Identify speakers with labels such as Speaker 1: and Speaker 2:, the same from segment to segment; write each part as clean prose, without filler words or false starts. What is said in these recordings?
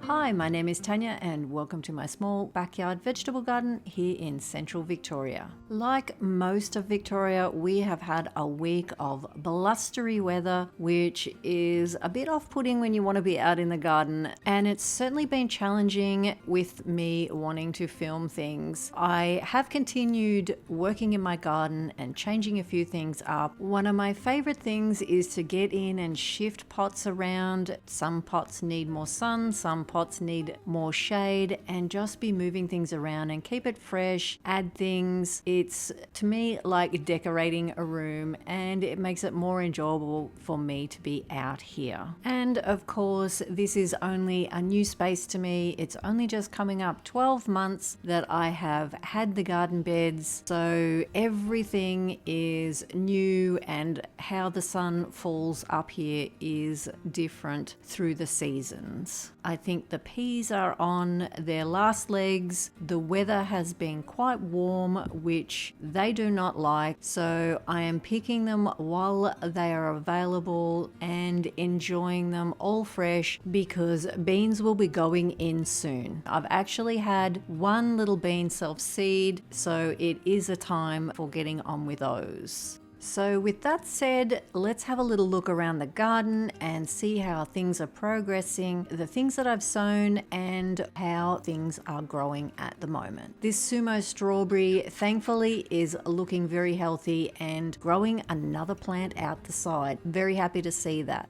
Speaker 1: Hi, my name is Tanya and welcome to my small backyard vegetable garden here in central Victoria. Like most of Victoria, we have had a week of blustery weather, which is a bit off-putting when you want to be out in the garden, and it's certainly been challenging with me wanting to film things. I have continued working in my garden and changing a few things up. One of my favorite things is to get in and shift pots around. Some pots need more sun, some pots need more shade, and just be moving things around and keep it fresh, add things. It's to me like decorating a room, and it makes it more enjoyable for me to be out here. And of course, this is only a new space to me. It's only just coming up 12 months that I have had the garden beds, so everything is new, and how the sun falls up here is different through the seasons. I think the peas are on their last legs. The weather has been quite warm, which they do not like, so I am picking them while they are available and enjoying them all fresh because beans will be going in soon. I've actually had one little bean self-seed, so it is a time for getting on with those. So with that said, let's have a little look around the garden and see how things are progressing, the things that I've sown, and how things are growing at the moment. This sumo strawberry thankfully is looking very healthy and growing another plant out the side. Very happy to see that.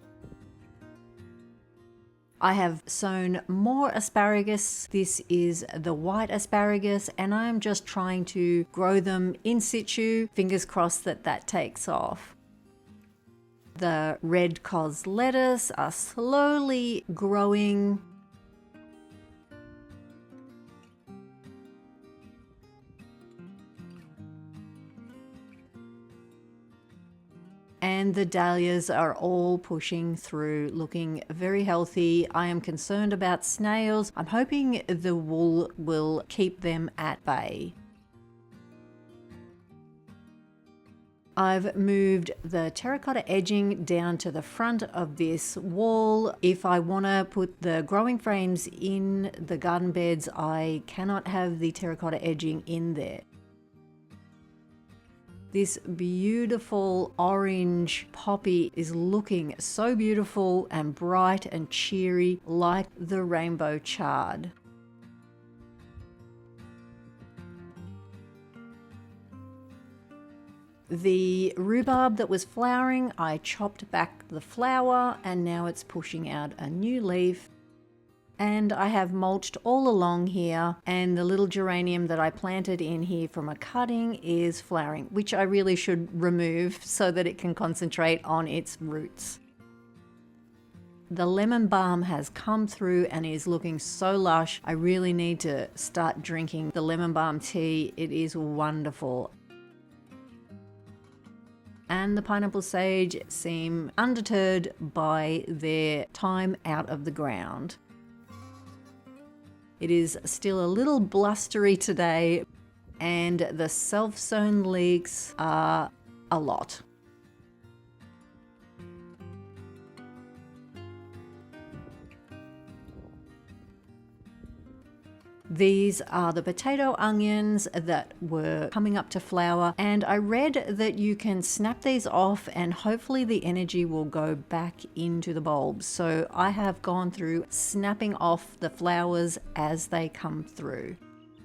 Speaker 1: I have sown more asparagus. This is the white asparagus, and I'm just trying to grow them in situ. Fingers crossed that that takes off. The red cos lettuce are slowly growing. And the dahlias are all pushing through, looking very healthy. I am concerned about snails. I'm hoping the wool will keep them at bay. I've moved the terracotta edging down to the front of this wall. If I want to put the growing frames in the garden beds, I cannot have the terracotta edging in there. This beautiful orange poppy is looking so beautiful and bright and cheery, like the rainbow chard. The rhubarb that was flowering, I chopped back the flower and now it's pushing out a new leaf. And I have mulched all along here, and the little geranium that I planted in here from a cutting is flowering, which I really should remove so that it can concentrate on its roots. The lemon balm has come through and is looking so lush. I really need to start drinking the lemon balm tea. It is wonderful. And the pineapple sage seem undeterred by their time out of the ground. It is still a little blustery today, and the self-sown leeks are a lot. These are the potato onions that were coming up to flower, and I read that you can snap these off and hopefully the energy will go back into the bulbs. So I have gone through snapping off the flowers as they come through.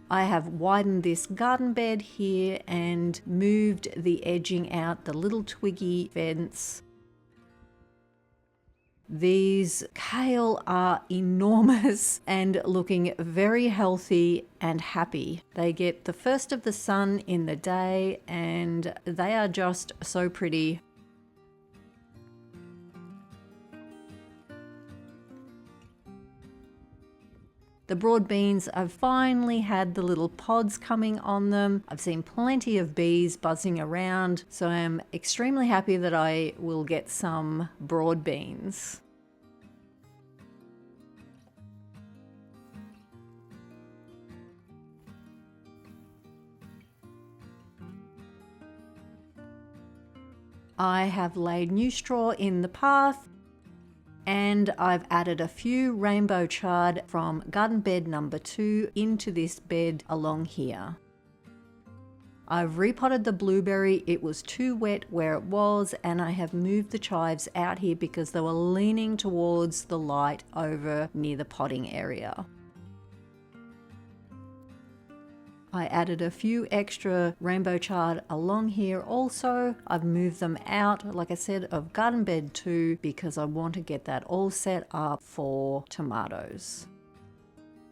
Speaker 1: I have widened this garden bed here and moved the edging out, the little twiggy fence. These kale are enormous and looking very healthy and happy. They get the first of the sun in the day and they are just so pretty. The broad beans have finally had the little pods coming on them. I've seen plenty of bees buzzing around, so I'm extremely happy that I will get some broad beans. I have laid new straw in the path, And I've added a few rainbow chard from garden bed number 2 into this bed along here. I've repotted the blueberry. It was too wet where it was, and I have moved the chives out here because they were leaning towards the light over near the potting area. I added a few extra rainbow chard along here also. I've moved them out, like I said, of garden bed 2 because I want to get that all set up for tomatoes.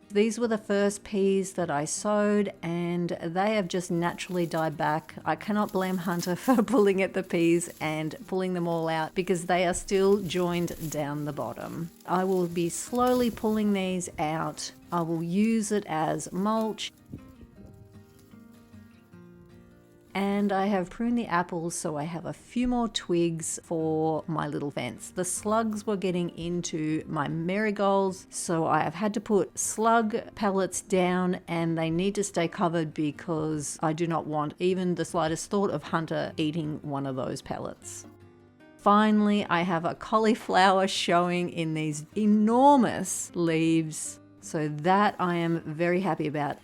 Speaker 1: These were the first peas that I sowed, and they have just naturally died back. I cannot blame Hunter for pulling at the peas and pulling them all out because they are still joined down the bottom. I will be slowly pulling these out. I will use it as mulch. And I have pruned the apples, so I have a few more twigs for my little fence. The slugs were getting into my marigolds, so I have had to put slug pellets down, and they need to stay covered because I do not want even the slightest thought of Hunter eating one of those pellets. Finally, I have a cauliflower showing in these enormous leaves, so that I am very happy about.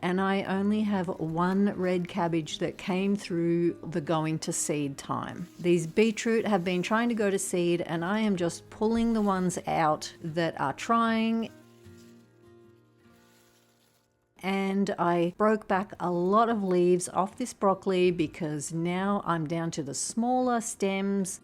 Speaker 1: And I only have one red cabbage that came through the going to seed time. These beetroot have been trying to go to seed, and I am just pulling the ones out that are trying. And I broke back a lot of leaves off this broccoli because now I'm down to the smaller stems.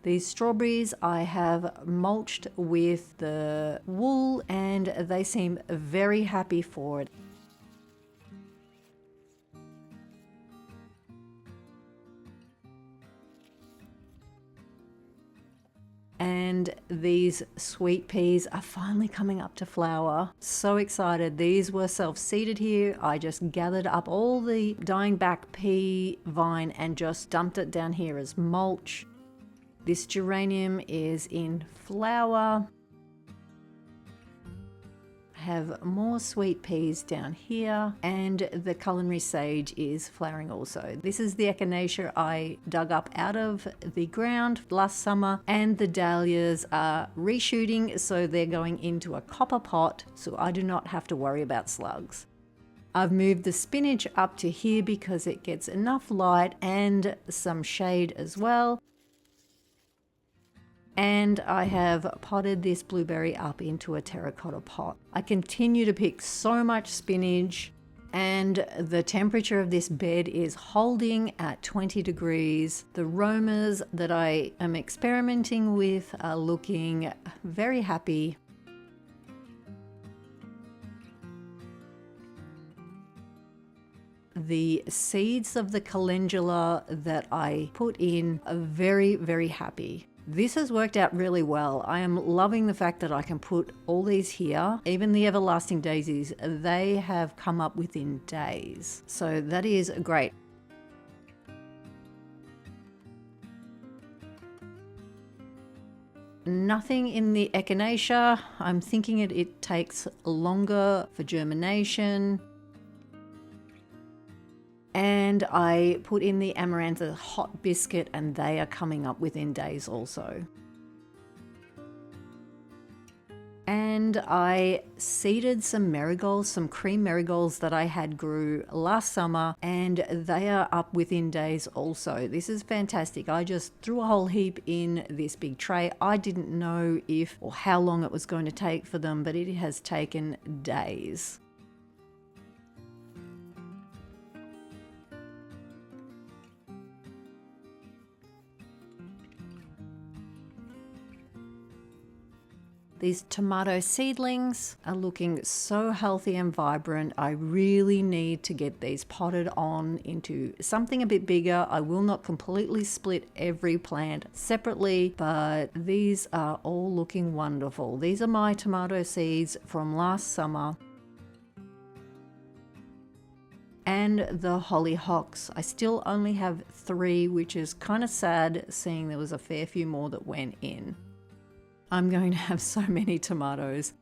Speaker 1: These strawberries I have mulched with the wool, and they seem very happy for it. And these sweet peas are finally coming up to flower. So excited. These were self-seeded here. I just gathered up all the dying back pea vine and just dumped it down here as mulch. This geranium is in flower. I have more sweet peas down here, and the culinary sage is flowering also. This is the echinacea I dug up out of the ground last summer, and the dahlias are reshooting, so they're going into a copper pot, so I do not have to worry about slugs. I've moved the spinach up to here because it gets enough light and some shade as well. And I have potted this blueberry up into a terracotta pot. I continue to pick so much spinach, and the temperature of this bed is holding at 20 degrees. The romas that I am experimenting with are looking very happy. The seeds of the calendula that I put in are very, very happy. This has worked out really well. I am loving the fact that I can put all these here. Even the everlasting daisies, they have come up within days. So that is great. Nothing in the echinacea. I'm thinking it takes longer for germination. And I put in the amaranth hot biscuit, and they are coming up within days also. And I seeded some marigolds, some cream marigolds that I had grew last summer, and they are up within days also. This is fantastic. I just threw a whole heap in this big tray. I didn't know if or how long it was going to take for them, but it has taken days. These tomato seedlings are looking so healthy and vibrant. I really need to get these potted on into something a bit bigger. I will not completely split every plant separately, but these are all looking wonderful. These are my tomato seeds from last summer. And the hollyhocks. I still only have 3, which is kind of sad, seeing there was a fair few more that went in. I'm going to have so many tomatoes.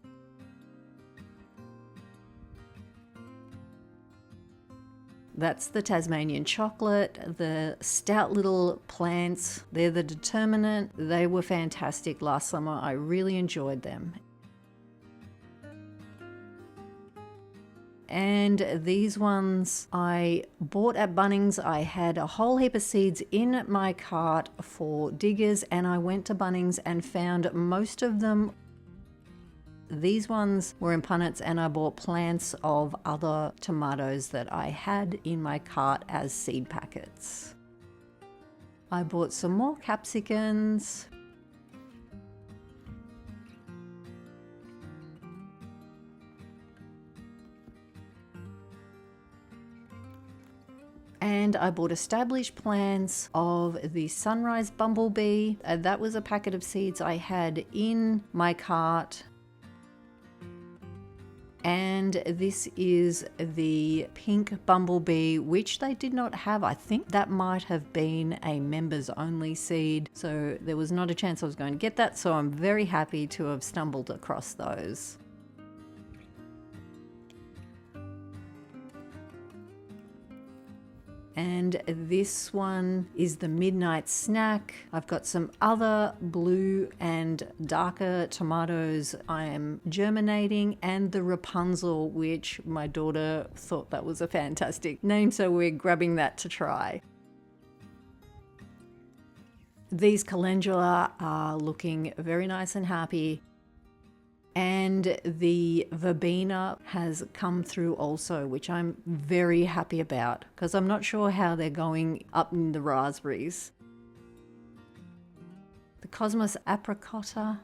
Speaker 1: That's the Tasmanian chocolate, the stout little plants. They're the determinant. They were fantastic last summer. I really enjoyed them. And these ones I bought at Bunnings. I had a whole heap of seeds in my cart for diggers, and I went to Bunnings and found most of them. These ones were in punnets, and I bought plants of other tomatoes that I had in my cart as seed packets. I bought some more capsicums. And I bought established plants of the sunrise bumblebee. That was a packet of seeds I had in my cart. And this is the pink bumblebee, which they did not have. I think that might have been a members only seed. So there was not a chance I was going to get that. So I'm very happy to have stumbled across those. And this one is the midnight snack. I've got some other blue and darker tomatoes I am germinating, and the Rapunzel, which my daughter thought that was a fantastic name, so we're grabbing that to try. These calendula are looking very nice and happy. And the verbena has come through also, which I'm very happy about because I'm not sure how they're going up in the raspberries. The Cosmos apricotta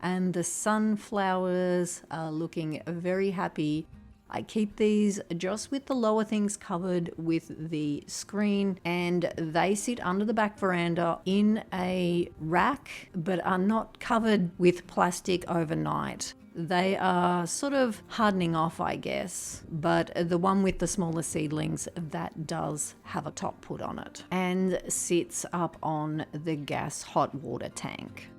Speaker 1: and the sunflowers are looking very happy. I keep these just with the lower things covered with the screen, and they sit under the back veranda in a rack but are not covered with plastic overnight. They are sort of hardening off, I guess, but the one with the smaller seedlings, that does have a top put on it and sits up on the gas hot water tank.